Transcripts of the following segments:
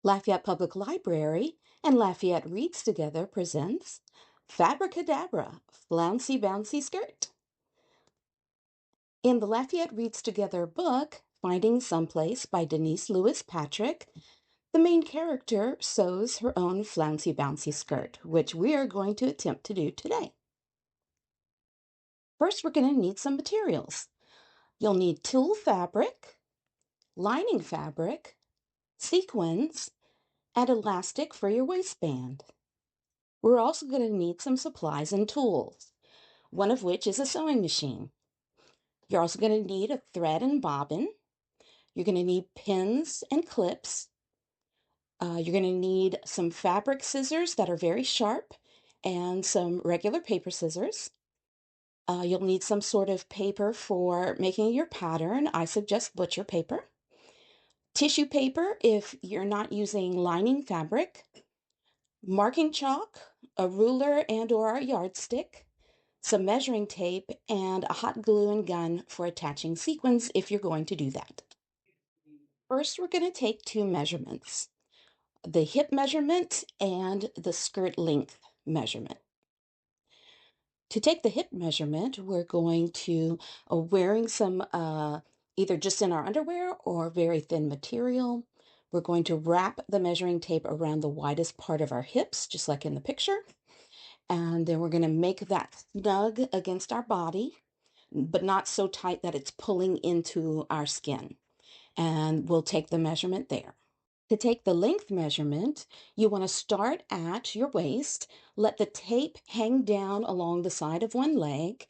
Lafayette Public Library and Lafayette Reads Together presents Fabricadabra, Flouncy Bouncy Skirt. In the Lafayette Reads Together book, Finding Someplace by Denise Lewis Patrick, the main character sews her own flouncy bouncy skirt, which we are going to attempt to do today. First, we're going to need some materials. You'll need tulle fabric, lining fabric, sequins, and elastic for your waistband. We're also going to need some supplies and tools, one of which is a sewing machine. You're also going to need a thread and bobbin. You're going to need pins and clips. You're going to need some fabric scissors that are very sharp and some regular paper scissors. You'll need some sort of paper for making your pattern. I suggest butcher paper. Tissue paper if you're not using lining fabric. Marking chalk, a ruler and/or a yardstick, some measuring tape, and a hot glue and gun for attaching sequins if you're going to do that. First, we're going to take two measurements, the hip measurement and the skirt length measurement. To take the hip measurement, we're going to, wearing some, either just in our underwear or very thin material, we're going to wrap the measuring tape around the widest part of our hips, just like in the picture. And then we're going to make that snug against our body, but not so tight that it's pulling into our skin. And we'll take the measurement there. To take the length measurement, you want to start at your waist, let the tape hang down along the side of one leg,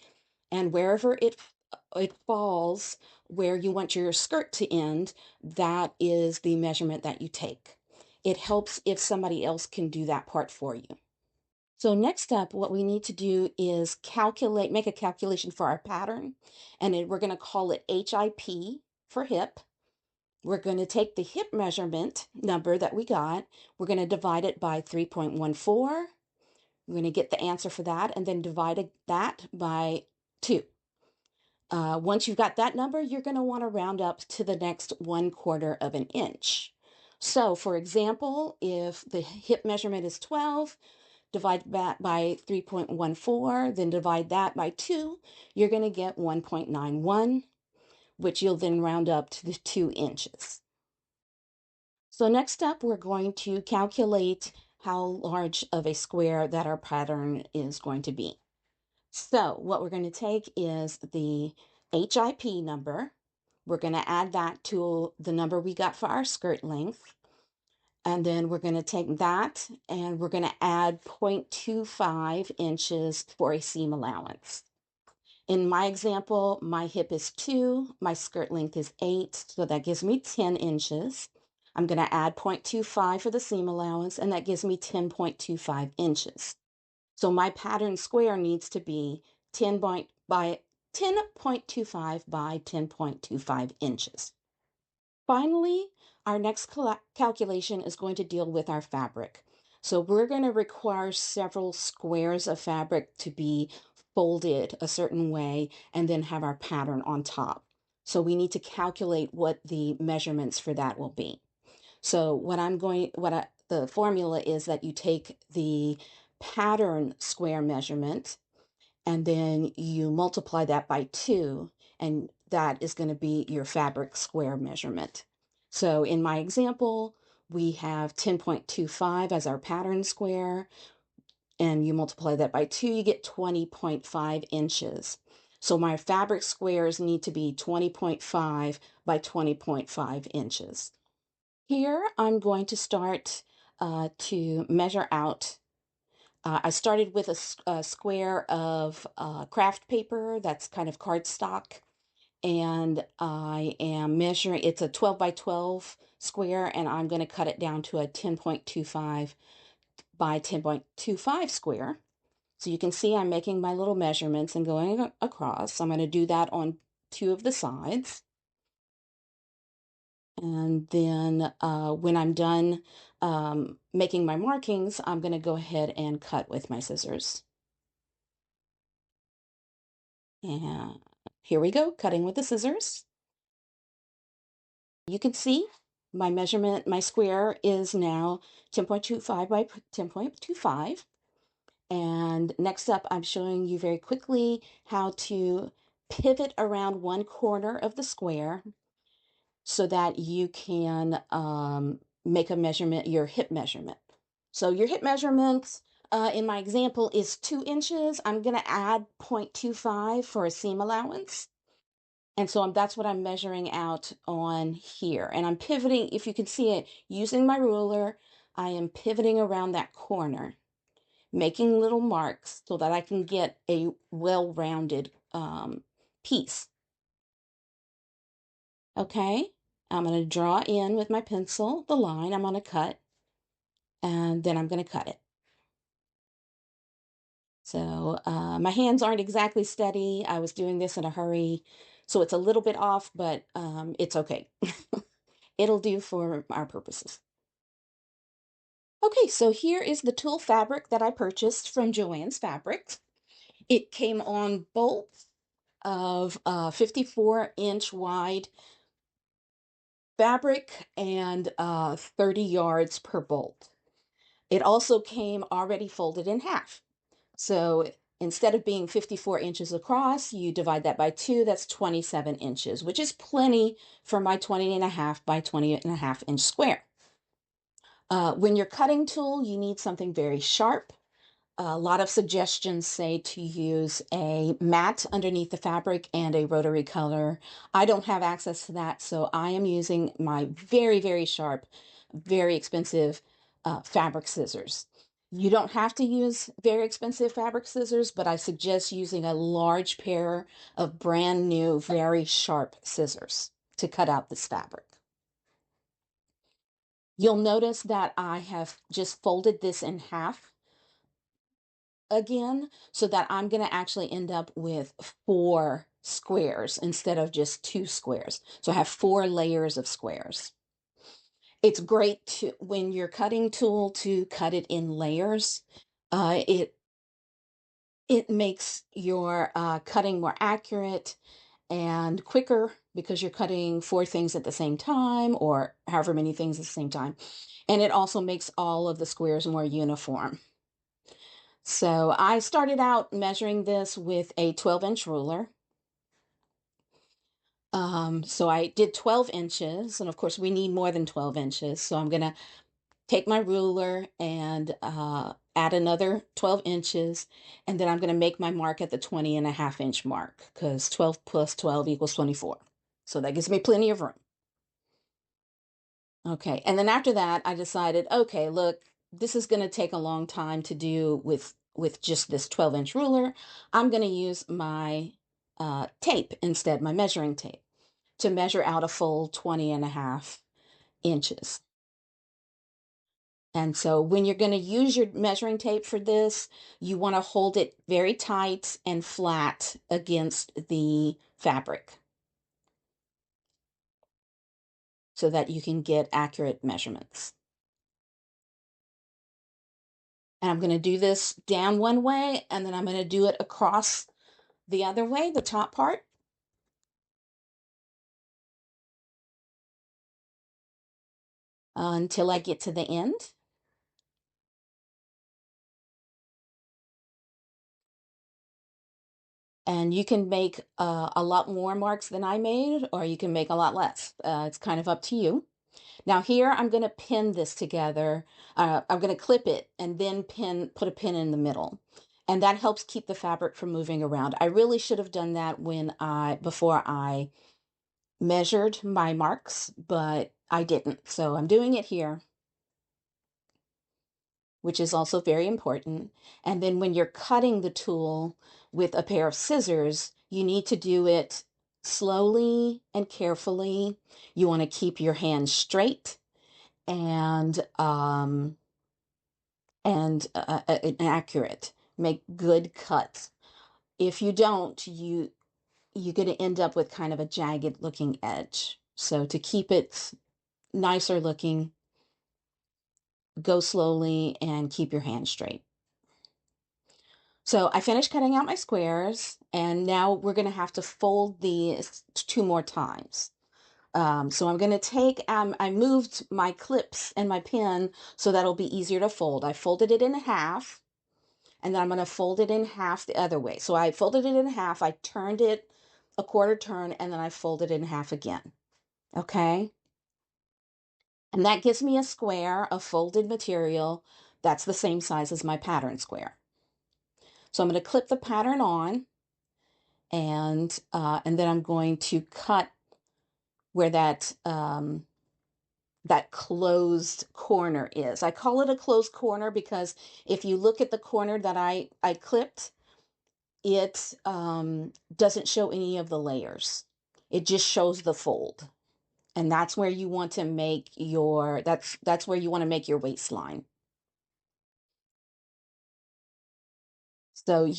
and wherever it falls, where you want your skirt to end, that is the measurement that you take. It helps if somebody else can do that part for you. So next up, what we need to do is make a calculation for our pattern, and we're going to call it HIP for hip. We're going to take the hip measurement number that we got, we're going to divide it by 3.14. We're going to get the answer for that and then divide that by 2. Once you've got that number, you're going to want to round up to the next 1/4 of an inch. So for example, if the hip measurement is 12, divide that by 3.14, then divide that by 2, you're going to get 1.91, which you'll then round up to the 2 inches. So next up, we're going to calculate how large of a square that our pattern is going to be. So what we're going to take is the HIP number. We're going to add that to the number we got for our skirt length. And then we're going to take that and we're going to add 0.25 inches for a seam allowance. In my example, my hip is 2, my skirt length is 8, so that gives me 10 inches. I'm going to add 0.25 for the seam allowance, and that gives me 10.25 inches. So my pattern square needs to be 10.25 by 10.25 inches. Finally, our next calculation is going to deal with our fabric. So we're going to require several squares of fabric to be folded a certain way and then have our pattern on top. So we need to calculate what the measurements for that will be. So the formula is that you take the pattern square measurement and then you multiply that by 2, and that is going to be your fabric square measurement. So in my example, we have 10.25 as our pattern square, and you multiply that by 2, you get 20.5 inches. So my fabric squares need to be 20.5 by 20.5 inches. Here I'm going to start to measure out. I started with a square of craft paper that's kind of cardstock, and I am measuring, it's a 12 by 12 square, and I'm going to cut it down to a 10.25 by 10.25 square. So you can see I'm making my little measurements and going across. I'm going to do that on 2 of the sides. And then when I'm done making my markings, I'm going to go ahead and cut with my scissors. And here we go, cutting with the scissors. You can see my square is now 10.25 by 10.25. And next up, I'm showing you very quickly how to pivot around one corner of the square so that you can make a measurement, your hip measurement. So your hip measurement in my example is 2 inches. I'm going to add 0.25 for a seam allowance. And so that's what I'm measuring out on here. And I'm pivoting, if you can see it, using my ruler, I am pivoting around that corner, making little marks so that I can get a well-rounded piece. Okay, I'm going to draw in with my pencil the line I'm going to cut, and then I'm going to cut it. So my hands aren't exactly steady. I was doing this in a hurry, so it's a little bit off, but it's okay. It'll do for our purposes. Okay, so here is the tulle fabric that I purchased from Joann's Fabrics. It came on bolts of 54-inch wide fabric and 30 yards per bolt. It also came already folded in half. So instead of being 54 inches across, you divide that by 2, that's 27 inches, which is plenty for my 20.5 by 20.5 inch square. When you're cutting tulle, you need something very sharp. A lot of suggestions say to use a mat underneath the fabric and a rotary color. I don't have access to that, so I am using my very, very sharp, very expensive fabric scissors. You don't have to use very expensive fabric scissors, but I suggest using a large pair of brand new, very sharp scissors to cut out this fabric. You'll notice that I have just folded this in half again, so that I'm going to actually end up with 4 squares instead of just 2 squares. So I have 4 layers of squares. It's great to, when you're cutting tulle, to cut it in layers. It makes your cutting more accurate and quicker because you're cutting 4 things at the same time, or however many things at the same time. And it also makes all of the squares more uniform. So I started out measuring this with a 12-inch ruler. So I did 12 inches, and of course we need more than 12 inches. So I'm going to take my ruler and add another 12 inches, and then I'm going to make my mark at the 20.5 inch mark, because 12 plus 12 equals 24. So that gives me plenty of room. Okay, and then after that, I decided, okay, look, this is going to take a long time to do with just this 12-inch ruler. I'm going to use my tape instead, my measuring tape, to measure out a full 20.5 inches. And so when you're going to use your measuring tape for this, you want to hold it very tight and flat against the fabric so that you can get accurate measurements. And I'm going to do this down one way, and then I'm going to do it across the other way, the top part. Until I get to the end. And you can make a lot more marks than I made, or you can make a lot less. It's kind of up to you. Now here, I'm going to pin this together. I'm going to clip it and then put a pin in the middle. And that helps keep the fabric from moving around. I really should have done that before I measured my marks, but I didn't. So I'm doing it here, which is also very important. And then when you're cutting the tulle with a pair of scissors, you need to do it slowly and carefully. You want to keep your hands straight and accurate. Make good cuts. If you don't, you're going to end up with kind of a jagged looking edge. So to keep it nicer looking, go slowly and keep your hands straight. So I finished cutting out my squares, and now we're going to have to fold these 2 more times. So I'm going to take, I moved my clips and my pin so that'll be easier to fold. I folded it in half, and then I'm going to fold it in half the other way. So I folded it in half, I turned it a quarter turn, and then I folded it in half again. Okay? And that gives me a square of folded material that's the same size as my pattern square. So I'm going to clip the pattern on, and then I'm going to cut where that closed corner is. I call it a closed corner because if you look at the corner that I clipped, it doesn't show any of the layers. It just shows the fold. And that's where you want to make your, that's where you want to make your waistline. So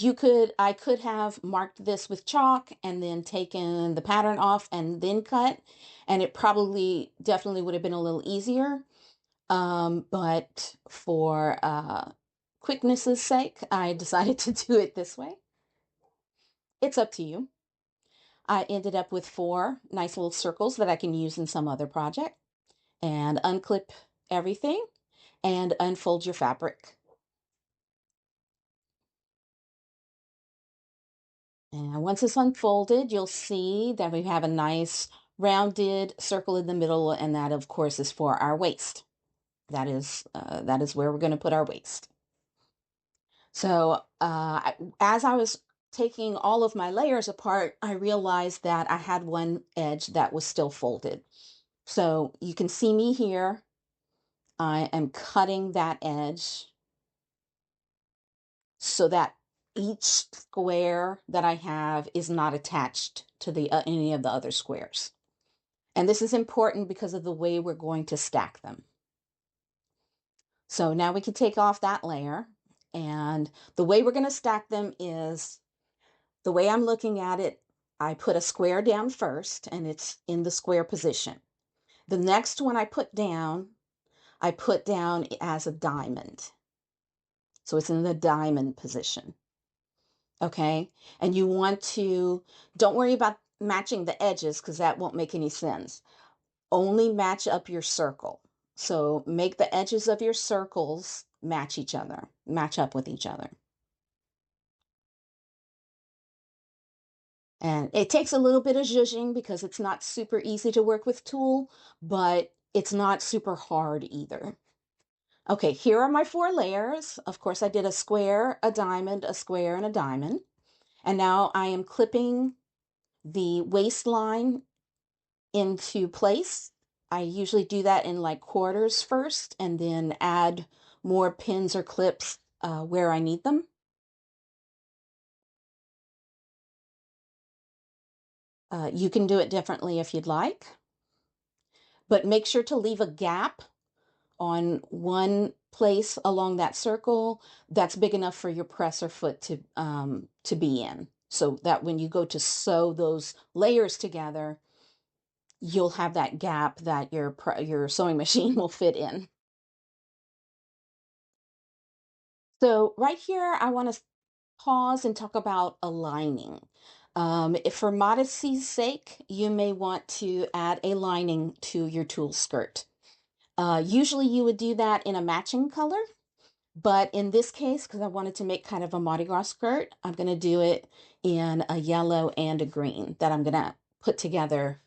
I could have marked this with chalk and then taken the pattern off and then cut, and it probably definitely would have been a little easier. But for quickness's sake, I decided to do it this way. It's up to you. I ended up with 4 nice little circles that I can use in some other project. And unclip everything and unfold your fabric. And once it's unfolded, you'll see that we have a nice rounded circle in the middle, and that of course is for our waist. That is where we're going to put our waist. So as I was taking all of my layers apart, I realized that I had one edge that was still folded. So you can see me here. I am cutting that edge so that each square that I have is not attached to the any of the other squares. And this is important because of the way we're going to stack them. So now we can take off that layer, and the way we're going to stack them is the way I'm looking at it. I put a square down first and it's in the square position. The next one I put down as a diamond. So it's in the diamond position. Okay. And you want to, don't worry about matching the edges because that won't make any sense. Only match up your circle. So make the edges of your circles match each other, match up with each other. And it takes a little bit of zhuzhing because it's not super easy to work with tulle, but it's not super hard either. Okay, here are my 4 layers. Of course, I did a square, a diamond, a square, and a diamond. And now I am clipping the waistline into place. I usually do that in like quarters first and then add more pins or clips where I need them. You can do it differently if you'd like, but make sure to leave a gap on one place along that circle that's big enough for your press or foot to be in, so that when you go to sew those layers together, you'll have that gap that your sewing machine will fit in. So right here, I want to pause and talk about aligning. If for modesty's sake, you may want to add a lining to your tulle skirt. Usually you would do that in a matching color, but in this case, because I wanted to make kind of a Mardi Gras skirt, I'm going to do it in a yellow and a green that I'm going to put together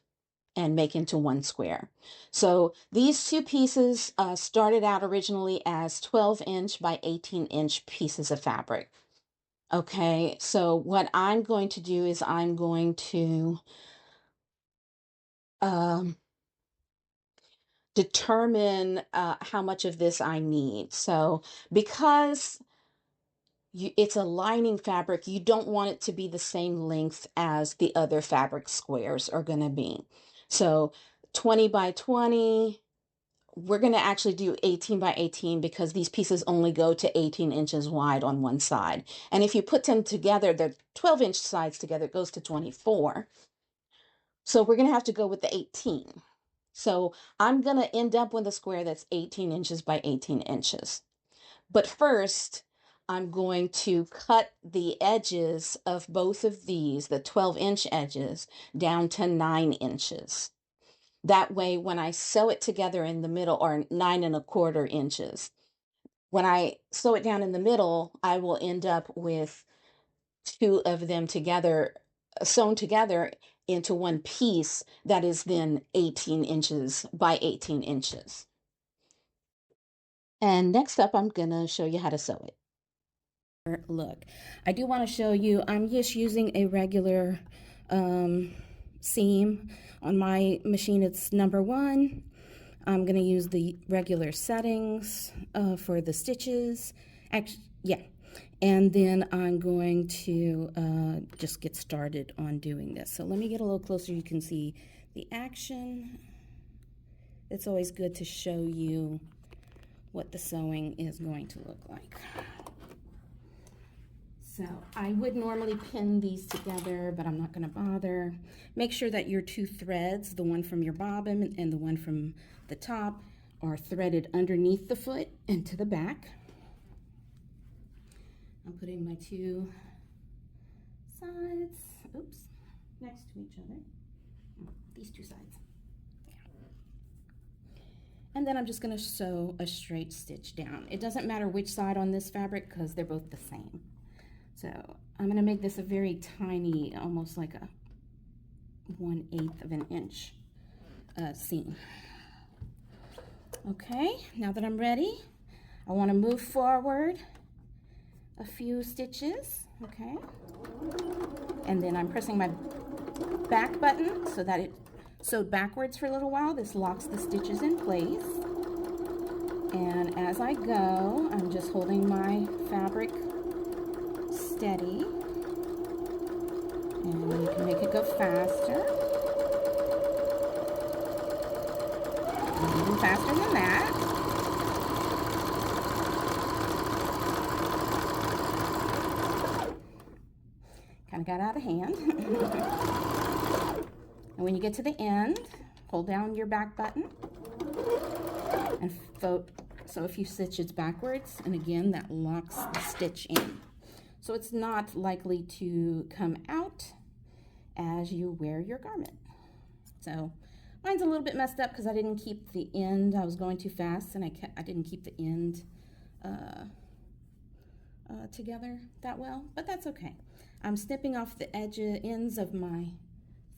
and make into one square. So these 2 pieces started out originally as 12-inch by 18-inch pieces of fabric. Okay, so what I'm going to do is I'm going to determine how much of this I need. So because it's a lining fabric, you don't want it to be the same length as the other fabric squares are going to be. So 20 by 20, we're going to actually do 18 by 18 because these pieces only go to 18 inches wide on one side. And if you put them together, the 12-inch sides together, it goes to 24. So we're going to have to go with the 18. So I'm going to end up with a square that's 18 inches by 18 inches. But first, I'm going to cut the edges of both of these, the 12-inch edges, down to 9 inches. That way, when I sew it together in the middle, or 9¼ inches, when I sew it down in the middle, I will end up with two of them together, sewn together into one piece that is then 18 inches by 18 inches. And next up, I'm gonna show you how to sew it. Look, I do want to show you, I'm just using a regular seam. On my machine, it's #1. I'm going to use the regular settings for the stitches. Yeah. And then I'm going to just get started on doing this. So let me get a little closer. You can see the action. It's always good to show you what the sewing is going to look like. So I would normally pin these together, but I'm not going to bother. Make sure that your two threads, the one from your bobbin and the one from the top, are threaded underneath the foot and to the back. I'm putting my two sides, oops, next to each other. These two sides. And then I'm just going to sew a straight stitch down. It doesn't matter which side on this fabric because they're both the same. So I'm going to make this a very tiny, almost like a 1/8 of an inch seam. Okay, now that I'm ready, I want to move forward a few stitches, okay? And then I'm pressing my back button so that it sewed backwards for a little while. This locks the stitches in place. And as I go, I'm just holding my fabric steady, and you can make it go faster, and even faster than that. Kind of got out of hand. And when you get to the end, hold down your back button and sew a few stitches backwards, and again that locks the stitch in. So it's not likely to come out as you wear your garment. So mine's a little bit messed up because I didn't keep the end. I was going too fast, and I didn't keep the end together that well, but that's okay. I'm snipping off the ends of my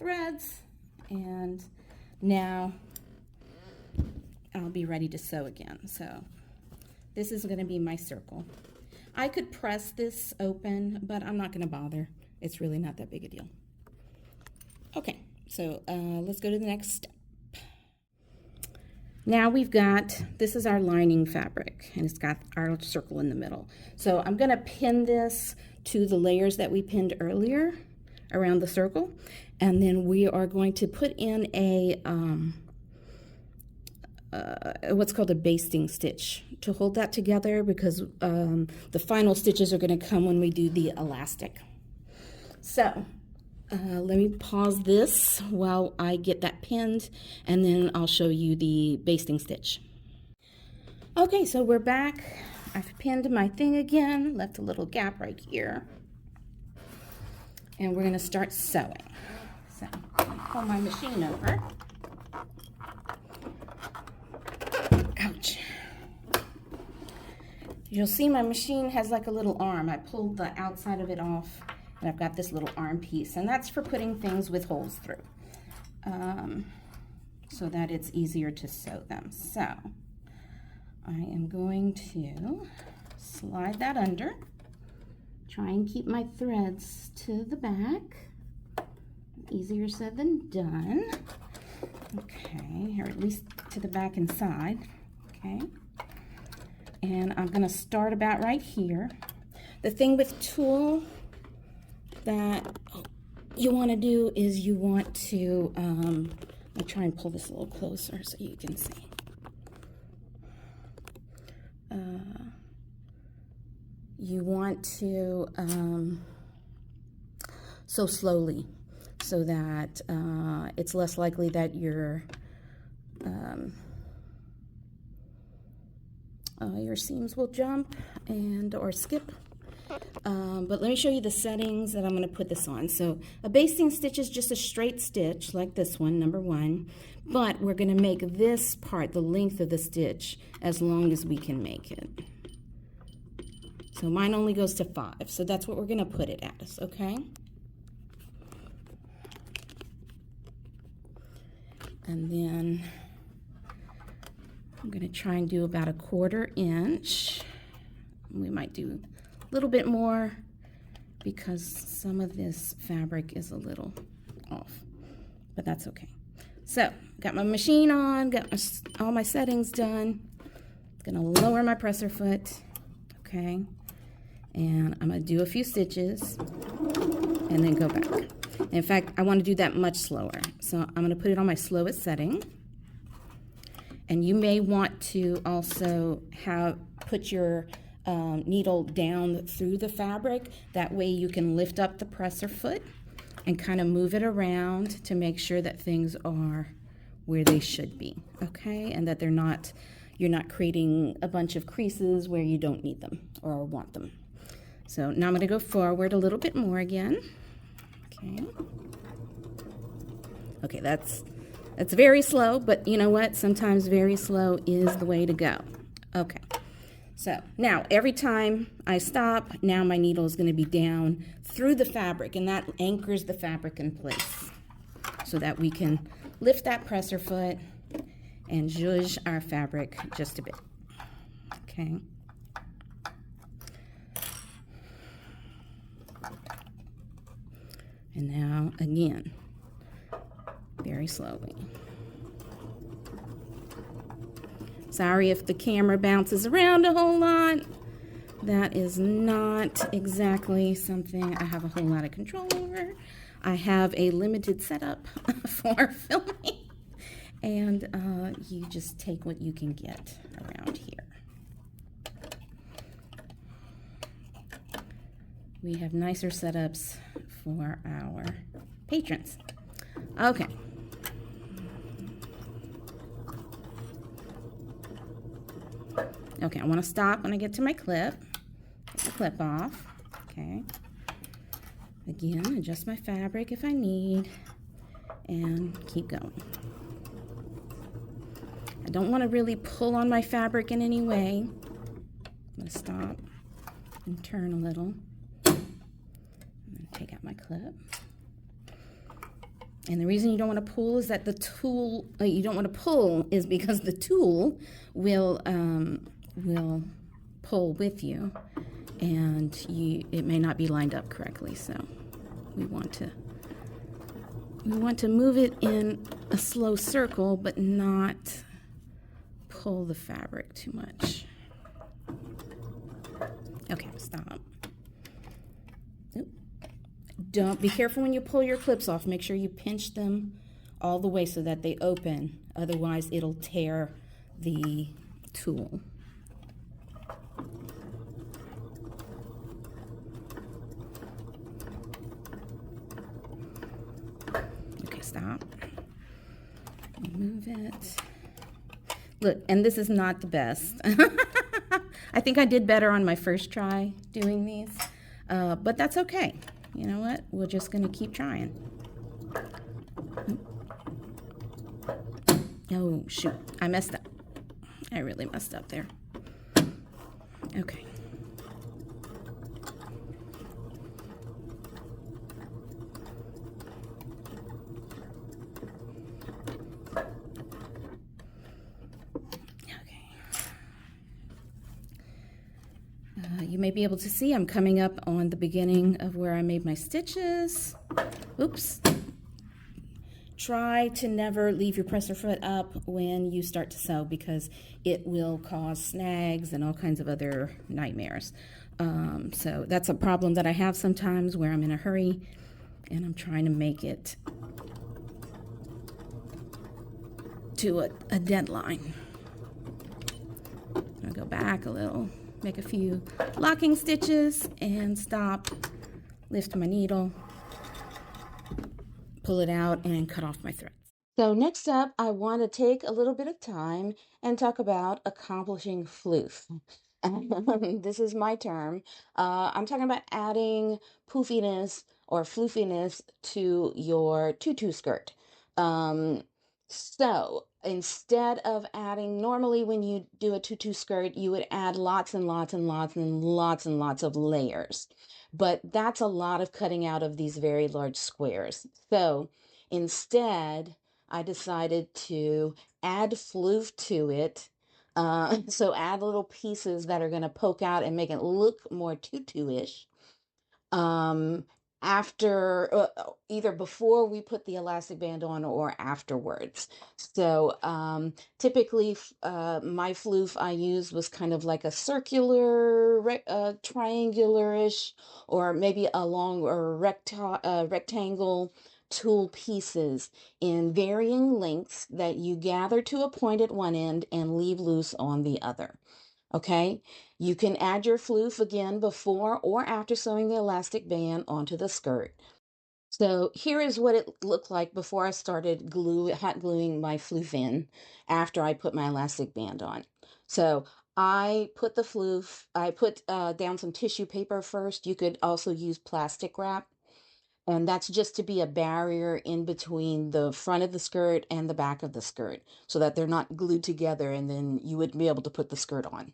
threads, and now I'll be ready to sew again. So this is going to be my circle. I could press this open, but I'm not going to bother. It's really not that big a deal. Okay, so let's go to the next step. Now we've got, this is our lining fabric, and it's got our circle in the middle. So I'm going to pin this to the layers that we pinned earlier around the circle, and then we are going to put in a what's called a basting stitch to hold that together, because the final stitches are going to come when we do the elastic. So let me pause this while I get that pinned, and then I'll show you the basting stitch. Okay, so we're back. I've pinned my thing again, left a little gap right here, and we're going to start sewing. So let me pull my machine over. Ouch. You'll see my machine has like a little arm. I pulled the outside of it off, and I've got this little arm piece, and that's for putting things with holes through, so that it's easier to sew them. So I am going to slide that under, try and keep my threads to the back. Easier said than done. Okay, or at least to the back and side. Okay, and I'm going to start about right here. The thing with tulle that you want to do is you want to, I'll try and pull this a little closer so you can see. You want to sew slowly so that it's less likely that your seams will jump or skip, But let me show you the settings that I'm going to put this on. So a basting stitch is just a straight stitch like this one, number 1, but we're going to make this part, the length of the stitch, as long as we can make it. So mine only goes to 5, so that's what we're going to put it as, okay? And then I'm going to try and do about a 1/4 inch. We might do a little bit more because some of this fabric is a little off, but that's okay. So, got my machine on, got all my settings done. Gonna lower my presser foot, okay? And I'm gonna do a few stitches and then go back. In fact, I want to do that much slower. So I'm going to put it on my slowest setting. And you may want to also put your needle down through the fabric. That way you can lift up the presser foot and kind of move it around to make sure that things are where they should be, okay? And that you're not creating a bunch of creases where you don't need them or want them. So now I'm going to go forward a little bit more again. Okay, that's very slow, but you know what? Sometimes very slow is the way to go. Okay, so now every time I stop, now my needle is going to be down through the fabric, and that anchors the fabric in place so that we can lift that presser foot and zhuzh our fabric just a bit. Okay. And now, again, very slowly. Sorry if the camera bounces around a whole lot. That is not exactly something I have a whole lot of control over. I have a limited setup for filming, and you just take what you can get around here. We have nicer setups for our patrons. Okay. Okay, I want to stop when I get to my clip. Get the clip off. Okay. Again, adjust my fabric if I need, and keep going. I don't want to really pull on my fabric in any way. I'm going to stop and turn a little. Take out my clip. And the reason you don't want to pull is that the tool, you don't want to pull is because the tool will pull with you, and it may not be lined up correctly. So we want to move it in a slow circle, but not pull the fabric too much. Okay, stop. Don't be careful when you pull your clips off. Make sure you pinch them all the way so that they open. Otherwise, it'll tear the tool. Okay, stop. Move it. Look, and this is not the best. I think I did better on my first try doing these, but that's okay. You know what? We're just going to keep trying. Oh, shoot. I messed up. I really messed up there. Okay. You may be able to see I'm coming up on the beginning of where I made my stitches. Oops. Try to never leave your presser foot up when you start to sew because it will cause snags and all kinds of other nightmares. So that's a problem that I have sometimes where I'm in a hurry and I'm trying to make it to a deadline. I'll go back a little. Make a few locking stitches and stop, lift my needle, pull it out, and cut off my threads. So next up, I want to take a little bit of time and talk about accomplishing floof. This is my term. I'm talking about adding poofiness or floofiness to your tutu skirt. Um, so instead of adding, normally when you do a tutu skirt, you would add lots and lots and lots and lots and lots of layers. But that's a lot of cutting out of these very large squares. So instead, I decided to add floof to it, so add little pieces that are going to poke out and make it look more tutu-ish. Um, after either before we put the elastic band on or afterwards. So typically, my floof I used was kind of like a circular, triangular-ish, or maybe a long or rectangle tulle pieces in varying lengths that you gather to a point at one end and leave loose on the other. Okay, you can add your floof again before or after sewing the elastic band onto the skirt. So here is what it looked like before I started hot gluing my floof in after I put my elastic band on. So I put the floof, I put down some tissue paper first. You could also use plastic wrap. And that's just to be a barrier in between the front of the skirt and the back of the skirt so that they're not glued together and then you wouldn't be able to put the skirt on.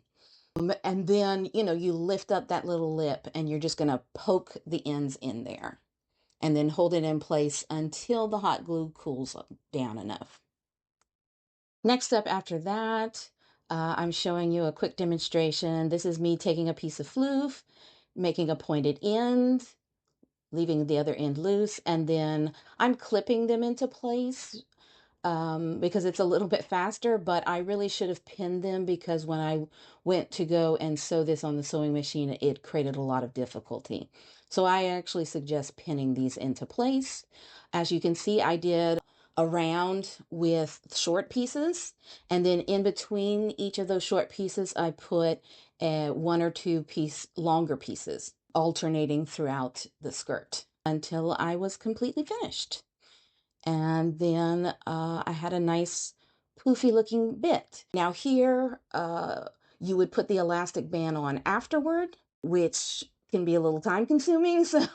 And then, you lift up that little lip and you're just going to poke the ends in there and then hold it in place until the hot glue cools down enough. Next up after that, I'm showing you a quick demonstration. This is me taking a piece of floof, making a pointed end, leaving the other end loose, and then I'm clipping them into place because it's a little bit faster, but I really should have pinned them because when I went to go and sew this on the sewing machine, it created a lot of difficulty. So I actually suggest pinning these into place. As you can see, I did a round with short pieces, and then in between each of those short pieces, I put one or two longer pieces alternating throughout the skirt until I was completely finished. And then I had a nice poofy looking bit. Now here, you would put the elastic band on afterward, which can be a little time consuming. So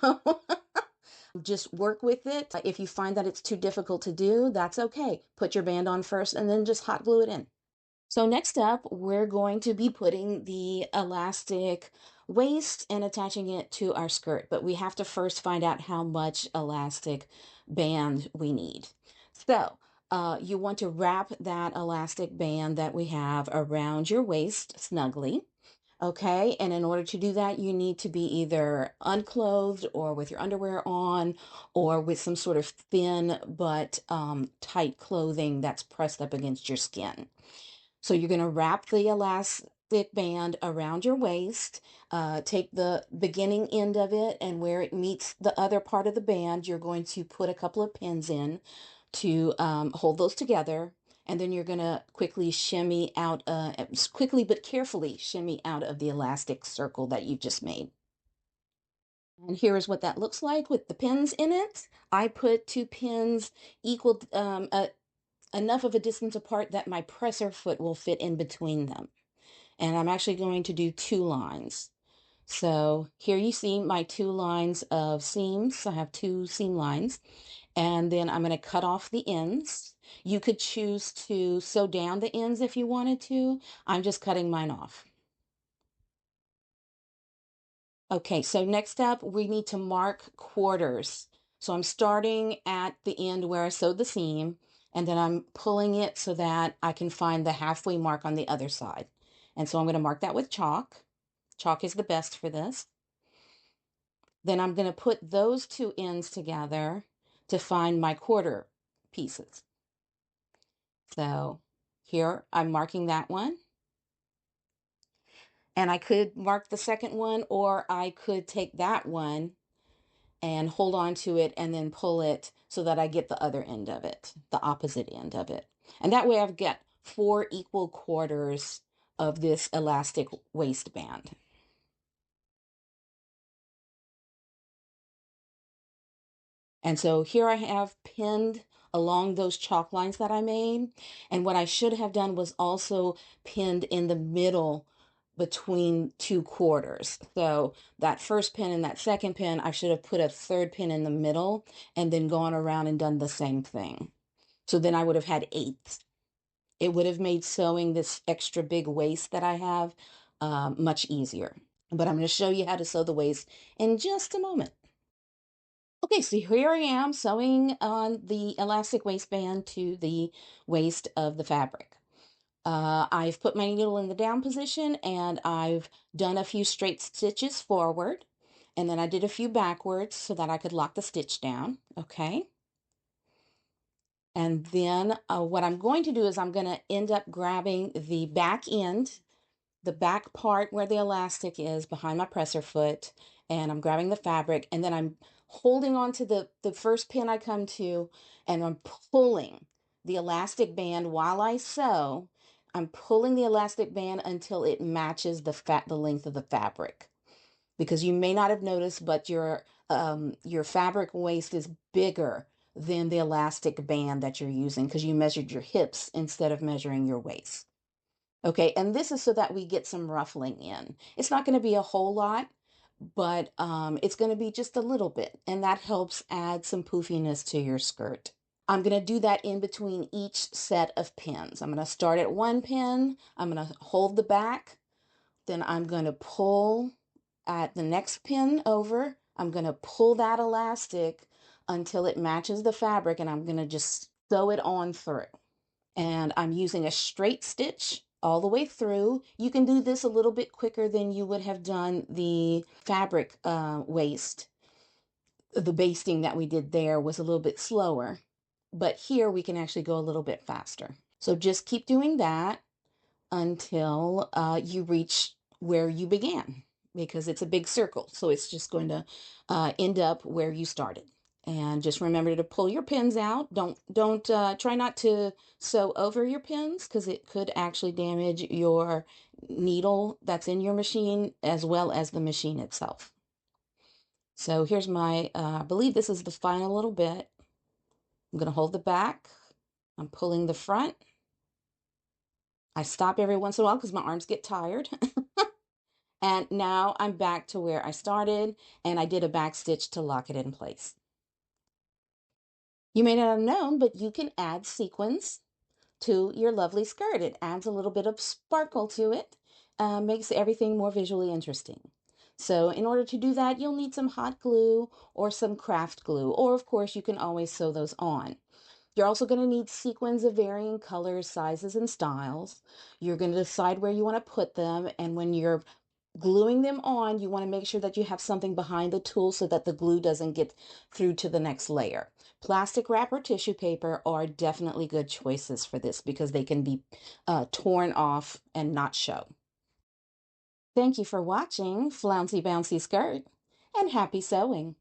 just work with it. If you find that it's too difficult to do, that's okay. Put your band on first and then just hot glue it in. So next up, we're going to be putting the elastic waist and attaching it to our skirt, but we have to first find out how much elastic band we need. So you want to wrap that elastic band that we have around your waist snugly. Okay, and in order to do that, you need to be either unclothed or with your underwear on or with some sort of thin but tight clothing that's pressed up against your skin. So you're going to wrap the elastic band around your waist, take the beginning end of it, and where it meets the other part of the band, you're going to put a couple of pins in to hold those together. And then you're going to quickly shimmy out, quickly but carefully shimmy out of the elastic circle that you've just made. And here is what that looks like with the pins in it. I put two pins equal, enough of a distance apart that my presser foot will fit in between them. And I'm actually going to do two lines. So here you see my two lines of seams. I have two seam lines. And then I'm going to cut off the ends. You could choose to sew down the ends if you wanted to. I'm just cutting mine off. Okay, so next up, we need to mark quarters. So I'm starting at the end where I sewed the seam, and then I'm pulling it so that I can find the halfway mark on the other side. And so I'm going to mark that with chalk. Chalk is the best for this. Then I'm going to put those two ends together to find my quarter pieces. So here I'm marking that one. And I could mark the second one, or I could take that one and hold on to it and then pull it so that I get the other end of it, the opposite end of it. And that way I've got 4 equal quarters of this elastic waistband. And so here I have pinned along those chalk lines that I made. And what I should have done was also pinned in the middle between 2 quarters. So that first pin and that second pin, I should have put a third pin in the middle and then gone around and done the same thing. So then I would have had 8. It would have made sewing this extra big waist that I have much easier. But I'm going to show you how to sew the waist in just a moment. Okay, so here I am sewing on the elastic waistband to the waist of the fabric. I've put my needle in the down position and I've done a few straight stitches forward, and then I did a few backwards so that I could lock the stitch down. Okay. And then what I'm going to do is I'm going to end up grabbing the back end, the back part where the elastic is behind my presser foot, and I'm grabbing the fabric, and then I'm holding on to the first pin I come to, and I'm pulling the elastic band while I sew. I'm pulling the elastic band until it matches the length of the fabric. Because you may not have noticed, but your fabric waist is bigger than the elastic band that you're using because you measured your hips instead of measuring your waist. Okay, and this is so that we get some ruffling in. It's not going to be a whole lot, but it's going to be just a little bit, and that helps add some poofiness to your skirt. I'm going to do that in between each set of pins. I'm going to start at one pin. I'm going to hold the back. Then I'm going to pull at the next pin over. I'm going to pull that elastic until it matches the fabric, and I'm going to just sew it on through. And I'm using a straight stitch all the way through. You can do this a little bit quicker than you would have done the fabric waist. The basting that we did there was a little bit slower, but here we can actually go a little bit faster. So just keep doing that until you reach where you began, because it's a big circle. So it's just going to end up where you started. And just remember to pull your pins out. Don't try not to sew over your pins, because it could actually damage your needle that's in your machine as well as the machine itself. So here's my, I believe this is the final little bit. I'm going to hold the back. I'm pulling the front. I stop every once in a while because my arms get tired. And now I'm back to where I started, and I did a back stitch to lock it in place. You may not have known, but you can add sequins to your lovely skirt. It adds a little bit of sparkle to it, makes everything more visually interesting. So in order to do that, you'll need some hot glue or some craft glue, or of course you can always sew those on. You're also going to need sequins of varying colors, sizes, and styles. You're going to decide where you want to put them, and when you're gluing them on, you want to make sure that you have something behind the tool so that the glue doesn't get through to the next layer. Plastic wrap or tissue paper are definitely good choices for this because they can be torn off and not show. Thank you for watching Flouncy Bouncy Skirt, and happy sewing!